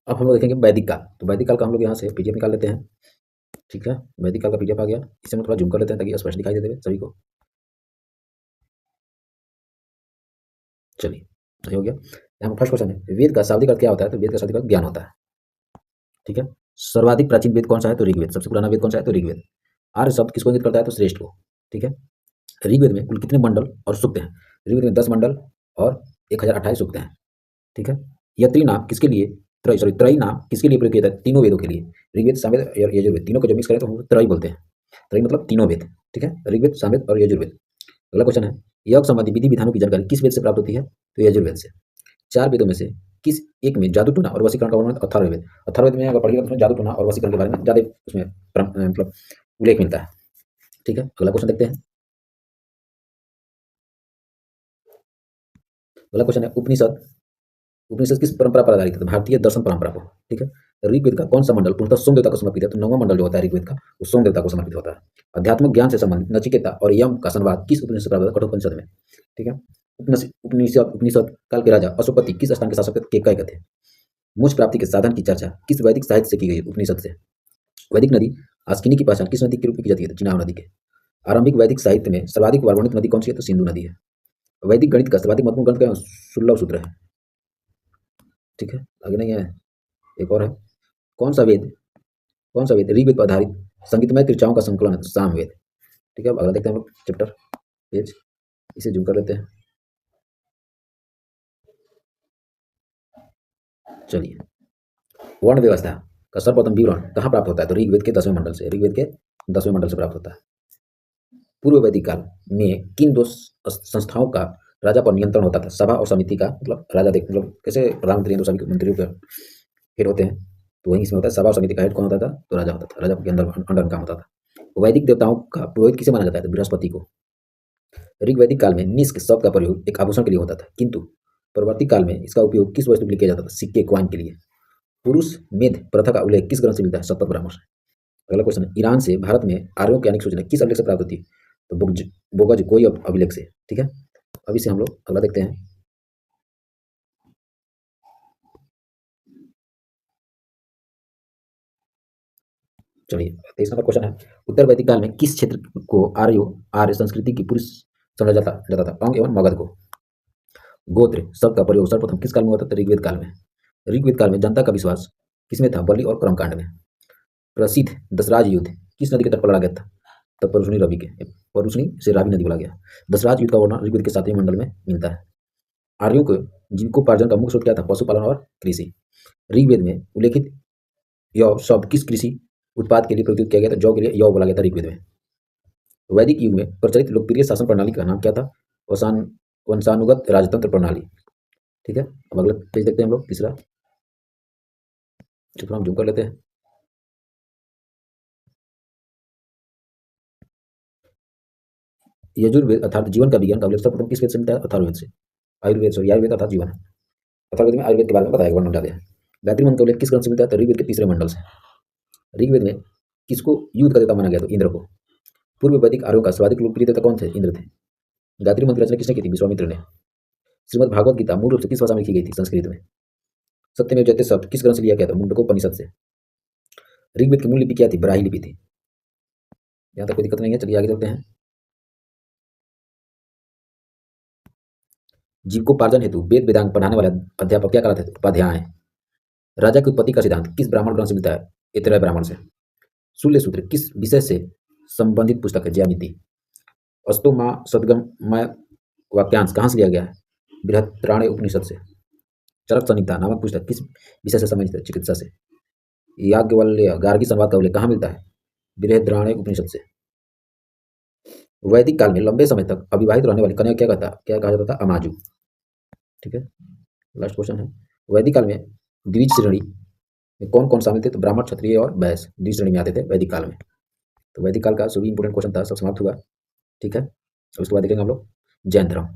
अब हम लोग देखेंगे वैदिक काल। तो वैदिक काल का हम लोग यहाँ से पीडीएफ निकाल लेते हैं। ठीक है, वैदिक काल का पीडीएफ आ गया। इसे हम थोड़ा जूम कर लेते हैं ताकि स्पष्ट दिखाई दे सभी को। चलिए, ये हो गया। यहाँ फर्स्ट क्वेश्चन है, वेद का शाब्दिक अर्थ क्या होता है? तो वेद का शाब्दिक अर्थ ज्ञान होता है। ठीक है, सर्वाधिक प्राचीन वेद कौन सा है? तो ऋग्वेद। सबसे पुराना वेद कौन सा है? तो ऋग्वेद। आर्य शब्द किसको इंगित करता है? तो श्रेष्ठ को। ठीक है, ऋग्वेद में कुल कितने मंडल और सूक्त हैं? ऋग्वेद में 10 मंडल और 1028 सूक्त हैं। ठीक है, यह त्रिनाम किसके लिए, त्रयी नाम किसके लिए प्रयोग किया जाता है? तीनों वेदों के लिए। ऋग्वेद, सामवेद और यजुर्वेद, तीनों को जब मिक्स करें तो हम त्रयी बोलते हैं। त्रयी मतलब तीनों वेद। ठीक है, ऋग्वेद, सामवेद और यजुर्वेद। अगला क्वेश्चन है, योग संबंधी विधि विधानों की जानकारी किस वेद से प्राप्त होती है? तो यजुर्वेद से। चार वेदों में से किस एक में जादू टोना और वशीकरण का वर्णन? अथर्ववेद। अथर्ववेद में अगर पढ़िएगा तो उसमें जादू टोना और वशीकरण के बारे में ज्यादा उसमें मतलब उल्लेख मिलता है। ठीक है, अगला क्वेश्चन देखते हैं। अगला क्वेश्चन है, उपनिषद। उपनिषद किस परंपरा पर आधारित है? तो भारतीय दर्शन परंपरा पर। ठीक है, ऋग्वेद का कौन सा मंडल पूर्णतः सोम देवता को समर्पित है? तो 9वां मंडल जो होता है ऋग्वेद का, वो सोम देवता को समर्पित होता है। अध्यात्मक ज्ञान से संबंधित नचिकेता और यम का संवाद किस उपनिषद से प्राप्त होता है? कठोपनिषद में। ठीक है, उपनिषद उपनिषद काल के राजा अशोकपति किस स्थान के शासक के कय थे? मोक्ष प्राप्ति के साधन की चर्चा किस वैदिक साहित्य से की गई? उपनिषद से। वैदिक नदी आस्किनी की पहचान किस नदी के रूप में की जाती है? तो चिनाब नदी के। आरंभिक वैदिक साहित्य में सर्वाधिक वर्णित नदी कौन सी है? तो सिंधु नदी है। वैदिक गणित का सर्वाधिक महत्वपूर्ण ग्रंथ क्या है? 16 सूत्र है। ठीक है, आगे नहीं है, एक और है। कौन सा वेद, कौन सा वेद ऋग्वेद पर आधारित संगीतमय ऋचाओं का संकलन है? तो सामवेद। ठीक है, अब अगला देखते हैं हम लोग चैप्टर पेज, इसे जूम कर लेते हैं। चलिए, वर्ण व्यवस्था का सर्वप्रथम विवरण कहाँ प्राप्त होता है? तो ऋग्वेद के 10वें मंडल से। ऋग्वेद के 10वें मंडल से प्राप्त होता है। पूर्व वैदिक काल में किन दो संस्थाओं का राजा पर नियंत्रण होता था? सभा और समिति का। मतलब राजा देख, मतलब कैसे प्रधानमंत्री हैं तो सभी मंत्रियों के हेड होते हैं, तो वहीं इसमें होता है। सभा और समिति का हेड कौन होता था? तो राजा होता था। राजा के अंडर काम होता था। वैदिक देवताओं का पुरोहित किसे माना जाता है? तो बृहस्पति को। ऋग्वैदिक काल में निष्क शब्द का प्रयोग एक आभूषण के लिए होता था, किंतु परवर्ती काल में इसका उपयोग किस वस्तु के लिए किया जाता था? सिक्के, कॉइन के लिए। पुरुष मेध प्रथा का उल्लेख किस ग्रंथ से मिलता है? सप्तक ब्राह्मण से। अगला क्वेश्चन है, ईरान से भारत में आर्यों की अनेक सूचना किस अभिलेख से प्राप्त होती है? तो बोगज कोई अभिलेख से। ठीक है, अब इसे हम लोग अगला देखते हैं। चलिए, 23 नंबर क्वेश्चन है, उत्तर वैदिक काल में किस क्षेत्र को आर्य संस्कृति की पुरुष समझा जाता था? अंग एवं मगध को। गोत्र शब्द का प्रयोग सर्वप्रथम किस काल में होता था? ऋग्वेद काल में। ऋग्वेद काल में जनता का विश्वास किसमें था? बलि और कर्मकांड में। प्रसिद्ध दशराज युद्ध किस नदी के तट पर लड़ा गया था? तब परुष्णी रवि के, परुष्णी से रावी नदी बोला गया। दशराज युद्ध का वर्णन ऋग्वेद के 7वें मंडल में मिलता है। आर्यों को जीविकोपार्जन का मुख्य स्रोत क्या था? पशुपालन और कृषि। ऋग्वेद में उल्लेखित यौ शब्द किस कृषि उत्पाद के लिए प्रयुक्त किया गया था? जौ के लिए यौ बोला गया था ऋग्वेद में। वैदिक युग में प्रचलित लोकप्रिय शासन प्रणाली का नाम क्या था? वंशानुगत राजतंत्र प्रणाली। ठीक है, अब अगला पेज देखते हैं हम लोग, तीसरा। चलो हम जूम कर लेते हैं। यजुर्वेद अर्थात जीवन का विज्ञान का उल्लेख सर्वप्रथम किस वेद से मिलता है? अथर्ववेद से। आयुर्वेद, सॉरी, आयुर्वेद अर्थात जीवन है। अथर्ववेद में आयुर्वेद के बारे में बताया गया, वर्णन डाले हैं। गायत्री मंत्र का उल्लेख किस ग्रंथ से मिलता है? तो ऋग्वेद के 3रे मंडल से। ऋग्वेद में किसको युद्ध का देवता माना गया? तो इंद्र को। पूर्व वैदिक आर्यों का सर्वाधिक लोकप्रिय देवता कौन थे? इंद्र थे। गायत्री मंत्र की रचना किसने की थी? विश्वामित्र ने। श्रीमद् भागवत गीता मूल रूप से किस भाषा में लिखी गई थी? संस्कृत में। सत्यमेव जयते शब्द किस ग्रंथ से लिया गया था? मुंडकोपनिषद से। ऋग्वेद की मूल लिपि क्या थी? ब्राह्मी लिपि थी। यहाँ तक कोई दिक्कत नहीं है, चलिए आगे चलते हैं। जीविकोपार्जन हेतु वेद वेदांग पढ़ाने वाले अध्यापक क्या कहलाते थे? उपाध्याय। राजा की उत्पत्ति का सिद्धांत किस ब्राह्मण ग्रंथ से मिलता है? ऐतरेय ब्राह्मण से। शूल्य सूत्र किस विषय से संबंधित पुस्तक है? ज्यामिति। अस्तु माँ सदगमय वाक्यांश कहाँ से लिया गया है? बृहत्रारण्यक उपनिषद से। चरक संहिता नामक पुस्तक किस विषय से संबंधित है? चिकित्सा से। याज्ञवल्क्य गार्गी संवाद का उल्लेख कहाँ मिलता है? बृहद्रारण्यक उपनिषद से। वैदिक काल में लंबे समय तक अविवाहित रहने वाली कन्या क्या कहा जाता था? अमाजु। ठीक है, लास्ट क्वेश्चन है, वैदिक काल में द्विज श्रेणी में कौन कौन शामिल थे? तो ब्राह्मण, क्षत्रिय और वैश्य द्विज श्रेणी में आते थे वैदिक काल में। तो वैदिक काल का सभी इंपोर्टेंट क्वेश्चन था, सब समाप्त हुआ। ठीक है, उसके बाद देखेंगे हम लोग जैन धर्म।